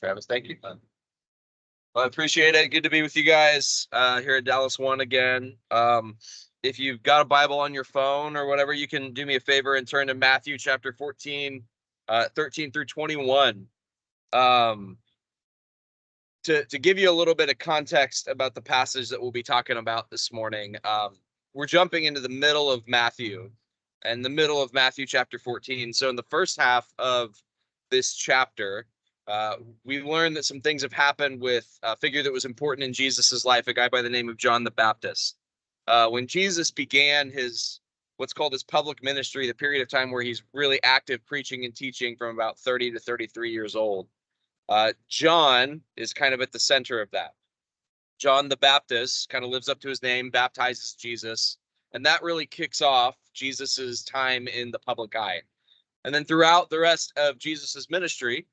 Travis. Thank you. Well, I appreciate it. Good to be with you guys here at Dallas One again. If you've got a Bible on your phone or whatever, you can do me a favor and turn to Matthew chapter 14, 13 through 21. To give you a little bit of context about the passage that we'll be talking about this morning, we're jumping into the middle of Matthew and the middle of Matthew chapter 14. So in the first half of this chapter, we learned that some things have happened with a figure that was important in Jesus's life, a guy by the name of John the Baptist. When Jesus began what's called his public ministry, the period of time where he's really active preaching and teaching from about 30 to 33 years old, John is kind of at the center of that. John the Baptist kind of lives up to his name, baptizes Jesus, and that really kicks off Jesus's time in the public eye. And then throughout the rest of Jesus's ministry,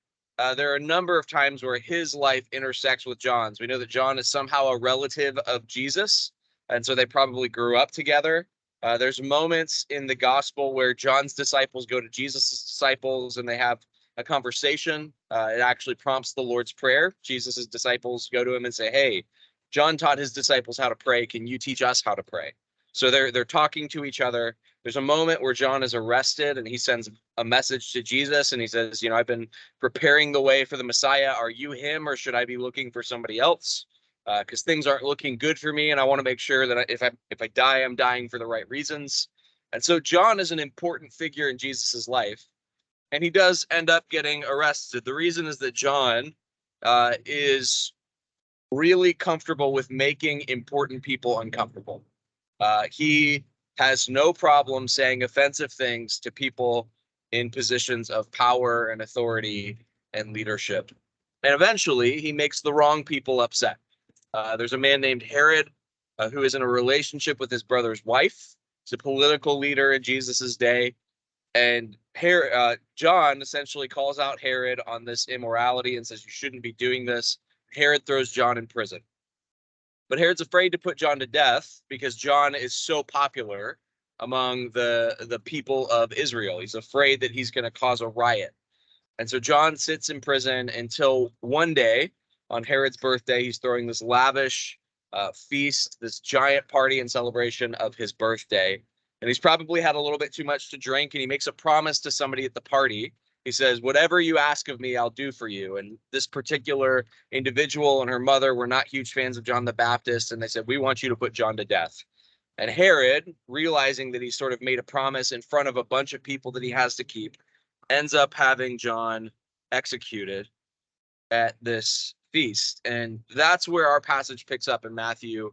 there are a number of times where his life intersects with John's. We know that John is somehow a relative of Jesus, and so they probably grew up together. There's moments in the gospel where John's disciples go to Jesus' disciples and they have a conversation. It actually prompts the Lord's Prayer. Jesus' disciples go to him and say, hey, John taught his disciples how to pray. Can you teach us how to pray? So they're talking to each other. There's a moment where John is arrested and he sends a message to Jesus and he says, I've been preparing the way for the Messiah. Are you him or should I be looking for somebody else? Because things aren't looking good for me and I want to make sure that if I die, I'm dying for the right reasons. And so John is an important figure in Jesus's life. And he does end up getting arrested. The reason is that John is really comfortable with making important people uncomfortable. He has no problem saying offensive things to people in positions of power and authority and leadership. And eventually, he makes the wrong people upset. There's a man named Herod who is in a relationship with his brother's wife. He's a political leader in Jesus's day. And John essentially calls out Herod on this immorality and says, you shouldn't be doing this. Herod throws John in prison. But Herod's afraid to put John to death because John is so popular among the people of Israel. He's afraid that he's going to cause a riot. And so John sits in prison until one day on Herod's birthday, he's throwing this lavish feast, this giant party and celebration of his birthday. And he's probably had a little bit too much to drink, and he makes a promise to somebody at the party. He says, whatever you ask of me, I'll do for you. And this particular individual and her mother were not huge fans of John the Baptist, and they said, we want you to put John to death. And Herod, realizing that he sort of made a promise in front of a bunch of people that he has to keep, ends up having John executed at this feast. And that's where our passage picks up in Matthew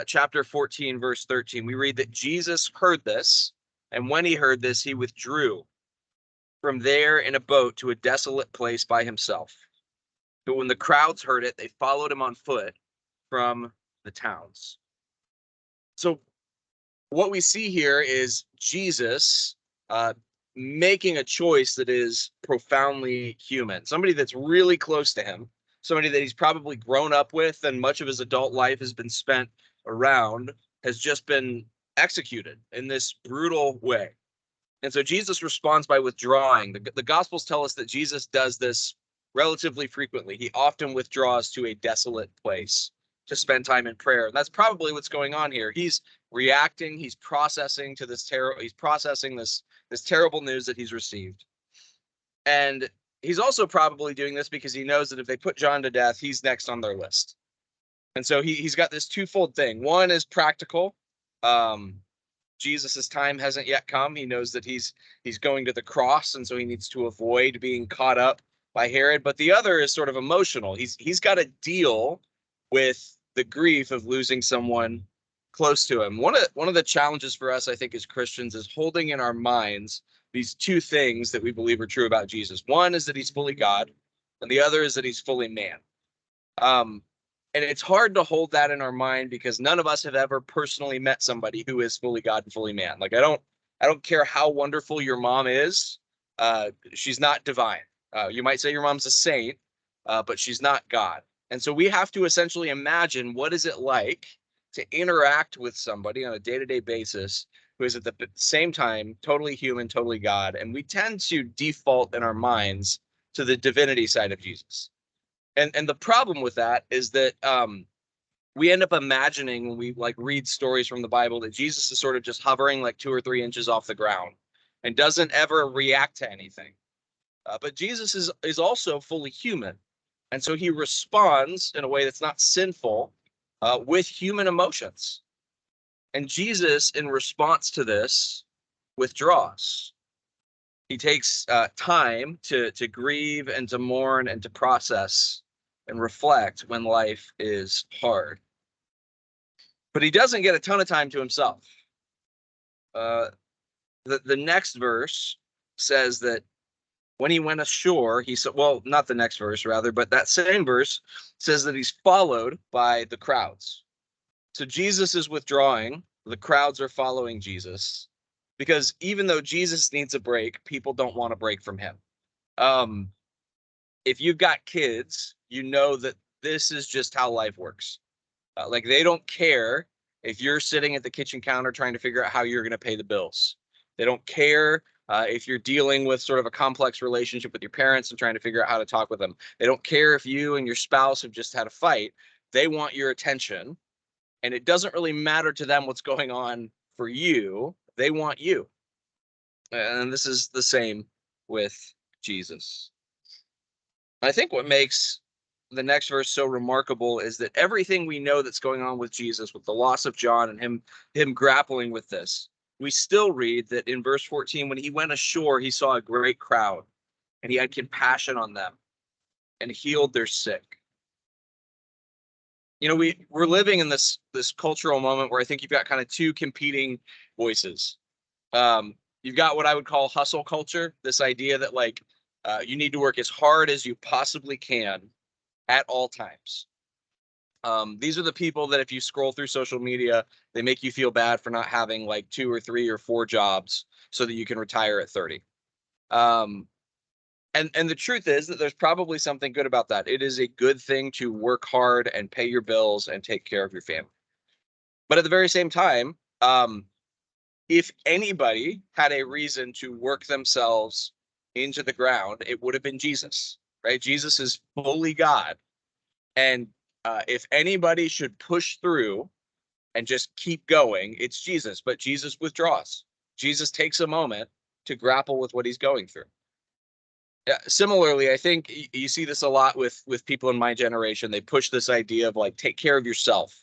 chapter 14, verse 13. We read that Jesus heard this, and when he heard this, he withdrew from there in a boat to a desolate place by himself. But when the crowds heard it, they followed him on foot from the towns. So what we see here is Jesus making a choice that is profoundly human. Somebody that's really close to him, somebody that he's probably grown up with and much of his adult life has been spent around, has just been executed in this brutal way. And so Jesus responds by withdrawing. The Gospels tell us that Jesus does this relatively frequently. He often withdraws to a desolate place to spend time in prayer. And that's probably what's going on here. He's reacting, he's processing to this this terrible news that he's received. And he's also probably doing this because he knows that if they put John to death, he's next on their list. And so he's got this twofold thing. One is practical. Jesus's time hasn't yet come. He knows that he's going to the cross, and so he needs to avoid being caught up by Herod. But the other is sort of emotional. He's got to deal with the grief of losing someone close to him. One of the challenges for us, I think, as Christians, is holding in our minds these two things that we believe are true about Jesus. One is that he's fully God, and the other is that he's fully man. And it's hard to hold that in our mind because none of us have ever personally met somebody who is fully God and fully man. Like I don't care how wonderful your mom is. She's not divine. You might say your mom's a saint, but she's not God. And so we have to essentially imagine what is it like to interact with somebody on a day-to-day basis who is at the same time totally human, totally God. And we tend to default in our minds to the divinity side of Jesus. And the problem with that is that we end up imagining when we like read stories from the Bible that Jesus is sort of just hovering like 2 or 3 inches off the ground and doesn't ever react to anything. But Jesus is also fully human, and so he responds in a way that's not sinful with human emotions. And Jesus, in response to this, withdraws. He takes time to grieve and to mourn and to process and reflect when life is hard. But he doesn't get a ton of time to himself. Uh, the next verse says that when he went ashore, he said, well, not the next verse, rather, but that same verse says that he's followed by the crowds. So Jesus is withdrawing, the crowds are following Jesus, because even though Jesus needs a break, people don't want a break from him. Um, if you've got kids, you know that this is just how life works. Like they don't care if you're sitting at the kitchen counter trying to figure out how you're going to pay the bills. They don't care if you're dealing with sort of a complex relationship with your parents and trying to figure out how to talk with them. They don't care if you and your spouse have just had a fight. They want your attention. And it doesn't really matter to them what's going on for you. They want you. And this is the same with Jesus. I think what makes the next verse so remarkable is that everything we know that's going on with Jesus, with the loss of John and him grappling with this, we still read that in verse 14, when he went ashore, he saw a great crowd and he had compassion on them and healed their sick. You know, we're living in this cultural moment where I think you've got kind of two competing voices. You've got what I would call hustle culture, this idea that like you need to work as hard as you possibly can at all times. These are the people that if you scroll through social media, they make you feel bad for not having like 2 or 3 or 4 jobs so that you can retire at 30. And the truth is that there's probably something good about that. It is a good thing to work hard and pay your bills and take care of your family. But at the very same time, if anybody had a reason to work themselves into the ground, it would have been Jesus, right? Jesus is fully God. And if anybody should push through and just keep going, it's Jesus. But Jesus withdraws. Jesus takes a moment to grapple with what he's going through. Similarly, I think you see this a lot with people in my generation. They push this idea of like, take care of yourself.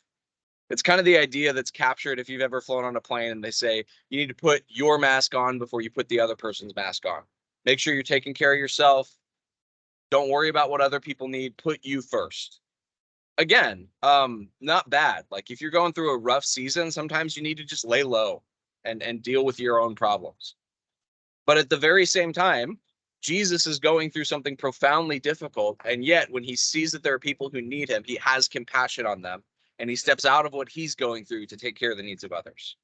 It's kind of the idea that's captured if you've ever flown on a plane and they say you need to put your mask on before you put the other person's mask on. Make sure you're taking care of yourself. Don't worry about what other people need. Put you first. Again, not bad. Like if you're going through a rough season, sometimes you need to just lay low and deal with your own problems. But at the very same time, Jesus is going through something profoundly difficult. And yet when he sees that there are people who need him, he has compassion on them and he steps out of what he's going through to take care of the needs of others.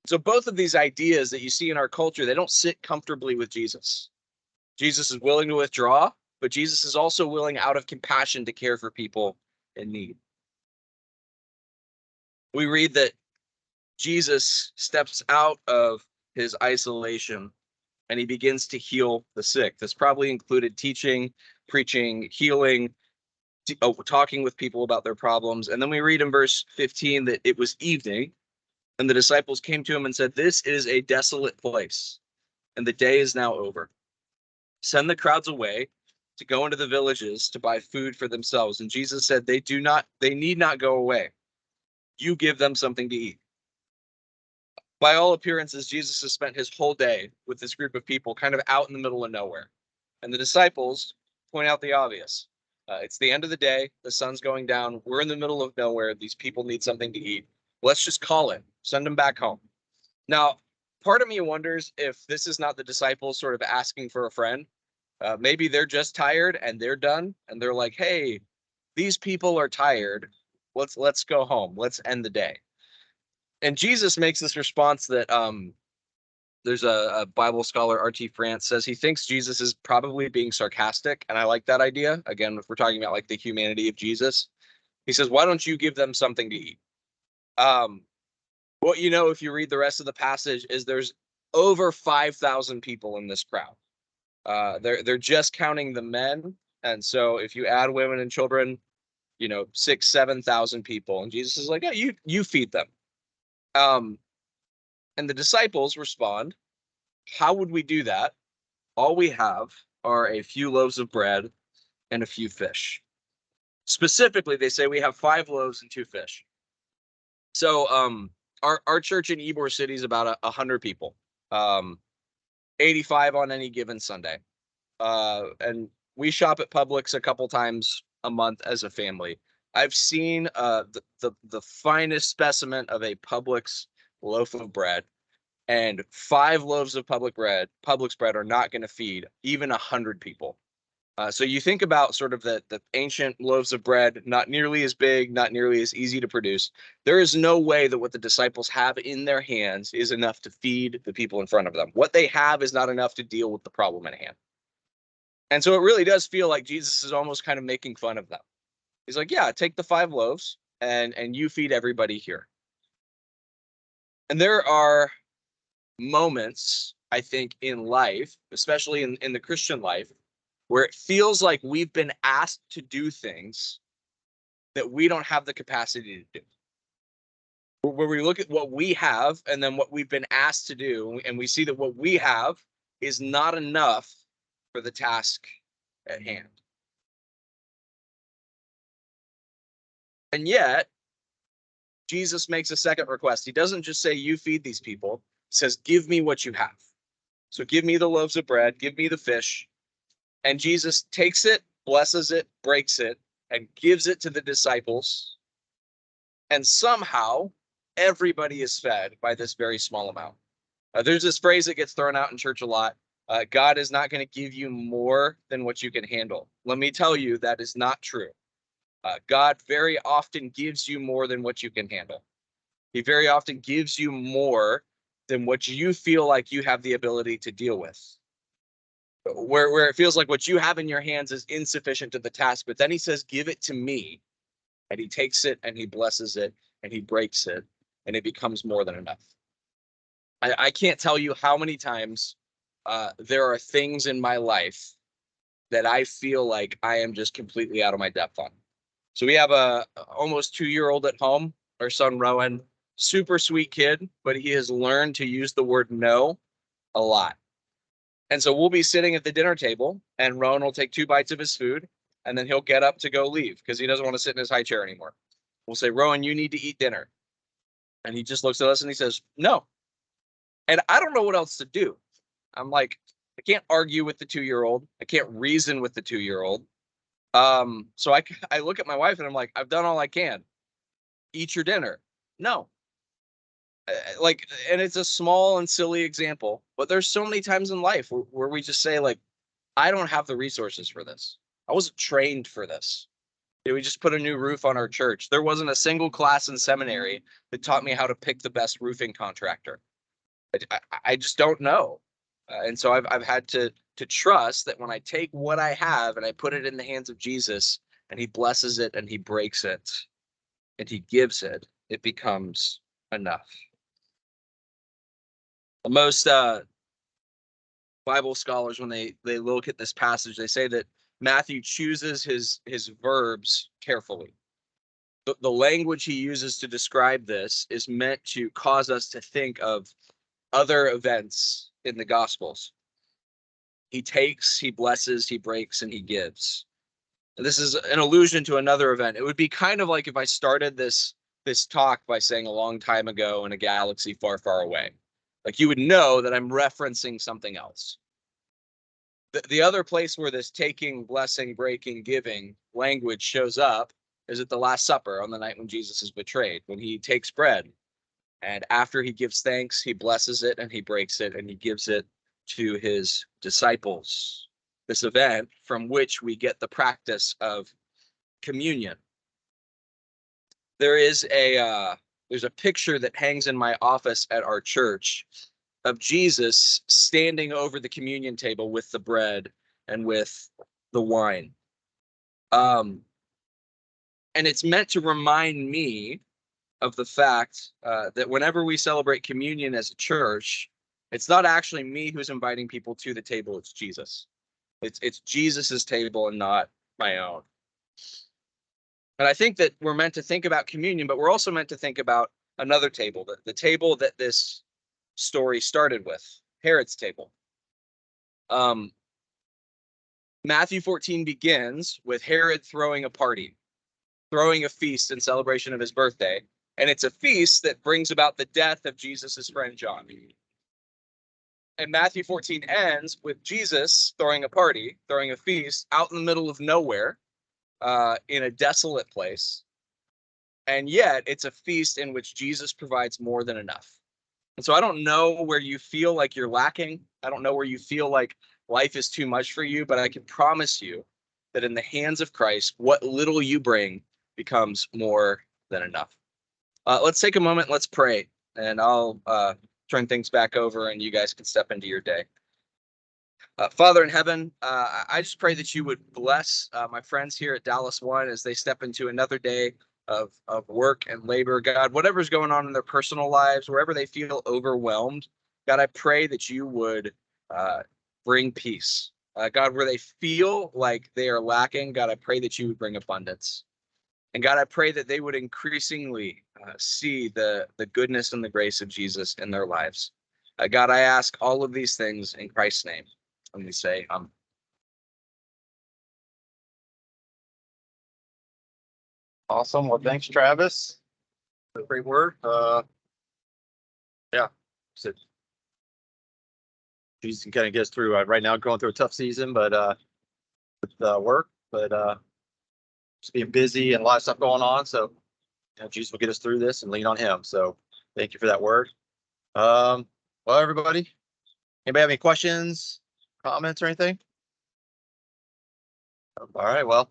So both of these ideas that you see in our culture, they don't sit comfortably with Jesus. Jesus is willing to withdraw, but Jesus is also willing out of compassion to care for people in need. We read that Jesus steps out of his isolation and he begins to heal the sick. This probably included teaching, preaching, healing, talking with people about their problems. And then we read in verse 15 that it was evening and the disciples came to him and said, "This is a desolate place and the day is now over. Send the crowds away to go into the villages to buy food for themselves." And Jesus said, they need not go away. You give them something to eat. By all appearances, Jesus has spent his whole day with this group of people kind of out in the middle of nowhere. And the disciples point out the obvious. It's the end of the day. The sun's going down. We're in the middle of nowhere. These people need something to eat. Let's just call it. Send them back home. Now, part of me wonders if this is not the disciples sort of asking for a friend. Maybe they're just tired and they're done. And they're like, hey, these people are tired. Let's go home. Let's end the day. And Jesus makes this response that there's a Bible scholar, R.T. France, says he thinks Jesus is probably being sarcastic. And I like that idea. Again, if we're talking about like the humanity of Jesus, he says, why don't you give them something to eat? What you know, if you read the rest of the passage, is there's over 5,000 people in this crowd. They're just counting the men. And so if you add women and children, 6,000, 7,000 people, and Jesus is like, yeah, you feed them. And the disciples respond, how would we do that? All we have are a few loaves of bread and a few fish. Specifically, they say we have 5 loaves and 2 fish. So our church in Ybor City is about 100 people, 85 on any given Sunday. And we shop at Publix a couple times a month as a family. I've seen the finest specimen of a Publix loaf of bread, and 5 loaves of Publix bread are not going to feed even 100 people. So you think about sort of the ancient loaves of bread, not nearly as big, not nearly as easy to produce. There is no way that what the disciples have in their hands is enough to feed the people in front of them. What they have is not enough to deal with the problem at hand. And so it really does feel like Jesus is almost kind of making fun of them. He's like, yeah, take the 5 loaves and you feed everybody here. And there are moments, I think, in life, especially in the Christian life, where it feels like we've been asked to do things that we don't have the capacity to do. Where we look at what we have and then what we've been asked to do, and we see that what we have is not enough for the task at hand. And yet, Jesus makes a second request. He doesn't just say, you feed these people. He says, give me what you have. So give me the loaves of bread, give me the fish. And Jesus takes it, blesses it, breaks it, and gives it to the disciples. And somehow, everybody is fed by this very small amount. There's this phrase that gets thrown out in church a lot. God is not going to give you more than what you can handle. Let me tell you, that is not true. God very often gives you more than what you can handle. He very often gives you more than what you feel like you have the ability to deal with. Where it feels like what you have in your hands is insufficient to the task, but then he says, give it to me. And he takes it and he blesses it and he breaks it and it becomes more than enough. I can't tell you how many times there are things in my life that I feel like I am just completely out of my depth on. So we have a almost 2-year-old at home, our son Rowan, super sweet kid, but he has learned to use the word no a lot. And so we'll be sitting at the dinner table and Rowan will take 2 bites of his food and then he'll get up to go leave because he doesn't want to sit in his high chair anymore. We'll say, Rowan, you need to eat dinner. And he just looks at us and he says, no. And I don't know what else to do. I'm like, I can't argue with the 2-year-old. I can't reason with the 2-year-old. So I look at my wife and I'm like, I've done all I can. Eat your dinner. No. And it's a small and silly example, but there's so many times in life where we just say, like, I don't have the resources for this. I wasn't trained for this. We just put a new roof on our church. There wasn't a single class in seminary that taught me how to pick the best roofing contractor. I just don't know. And so I've had to trust that when I take what I have and I put it in the hands of Jesus and he blesses it and he breaks it and he gives it, it becomes enough. Most Bible scholars, when they look at this passage, they say that Matthew chooses his verbs carefully. The language he uses to describe this is meant to cause us to think of other events in the Gospels. He takes, he blesses, he breaks, and he gives. And this is an allusion to another event. It would be kind of like if I started this talk by saying a long time ago in a galaxy far, far away. Like you would know that I'm referencing something else. The other place where this taking, blessing, breaking, giving language shows up is at the Last Supper on the night when Jesus is betrayed, when he takes bread. And after he gives thanks, he blesses it and he breaks it and he gives it to his disciples. This event from which we get the practice of communion. There's a picture that hangs in my office at our church of Jesus standing over the communion table with the bread and with the wine. And it's meant to remind me of the fact that whenever we celebrate communion as a church, it's not actually me who's inviting people to the table, it's Jesus. It's Jesus's table and not my own. And I think that we're meant to think about communion, but we're also meant to think about another table, the table that this story started with, Herod's table. Matthew 14 begins with Herod throwing a party, throwing a feast in celebration of his birthday. And it's a feast that brings about the death of Jesus's friend John. And Matthew 14 ends with Jesus throwing a party, throwing a feast out in the middle of nowhere, in a desolate place. And yet it's a feast in which Jesus provides more than enough. And so I don't know where you feel like you're lacking. I don't know where you feel like life is too much for you, but I can promise you that in the hands of Christ, what little you bring becomes more than enough. Let's take a moment. Let's pray, and I'll turn things back over, and you guys can step into your day. Father in heaven, I just pray that you would bless my friends here at Dallas One as they step into another day of work and labor. God, whatever's going on in their personal lives, wherever they feel overwhelmed, God, I pray that you would bring peace. God, where they feel like they are lacking, God, I pray that you would bring abundance. And God, I pray that they would increasingly see the goodness and the grace of Jesus in their lives. God, I ask all of these things in Christ's name. Let me say, Awesome. Well, thanks, Travis. Great word. Yeah. So Jesus can kind of get us through right now, going through a tough season, but with work, but just being busy and a lot of stuff going on. So Jesus will get us through this and lean on him. So thank you for that word. Well, everybody, anybody have any questions, comments, or anything? All right. Well,